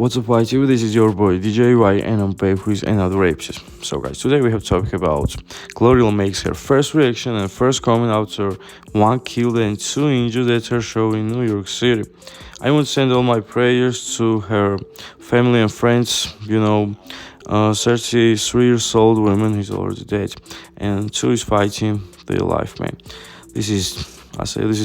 What's up, YTV? This is your boy DJY, and I'm back with another episode. So, guys, today we have talk about Glorilla makes her first reaction and first comment after one killed and two injured at her show in New York City. I want to send all my prayers to her family and friends. 33 years old woman, he's already dead, and two is fighting their life, man. This is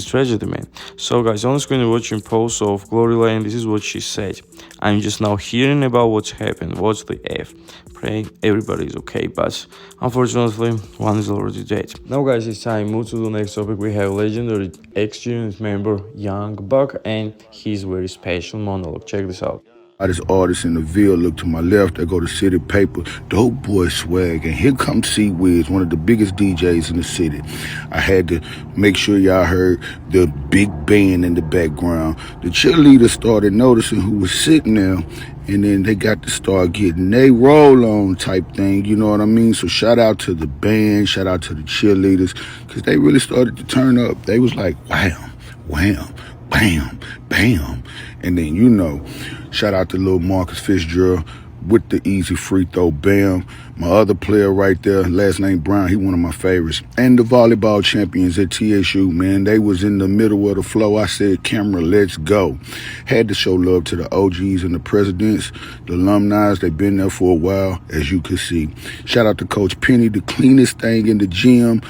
tragedy, man. So, guys, on the screen you're watching post of Glorilla, and this is what she said. I'm just now hearing about what's happened. What's the F? Praying everybody is okay, but unfortunately, one is already dead. Now, guys, it's time move to the next topic. We have legendary ex-unit member Young Buck and his very special monologue. Check this out. This artist in the Ville, look to my left, I go to City Paper, Dope Boy Swag, and here comes C-Wiz, one of the biggest DJs in the city. I had to make sure y'all heard the big band in the background. The cheerleaders started noticing who was sitting there, and then they got to start getting they roll on type thing, you know what I mean? So shout out to the band, shout out to the cheerleaders, because they really started to turn up. They was like, wham, wham, bam, bam. And then, shout out to little Marcus Fitzgerald with the easy free throw, bam. My other player right there, last name Brown, he one of my favorites. And the volleyball champions at TSU, man, they was in the middle of the flow. I said, camera, let's go. Had to show love to the OGs and the presidents, the alumni. They've been there for a while, as you can see. Shout out to Coach Penny, the cleanest thing in the gym.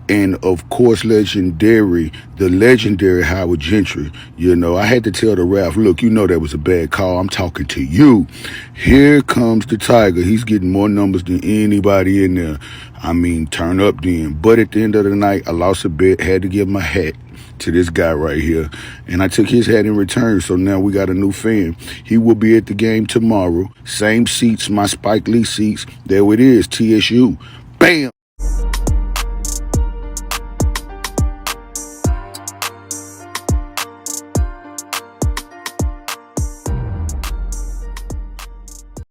And, of course, the legendary Howard Gentry. I had to tell the ref, look, that was a bad call. I'm talking to you. Here comes the Tiger. He's getting more numbers than anybody in there. I mean, turn up then. But at the end of the night, I lost a bet, had to give my hat to this guy right here. And I took his hat in return, so now we got a new fan. He will be at the game tomorrow. Same seats, my Spike Lee seats. There it is, TSU. Bam!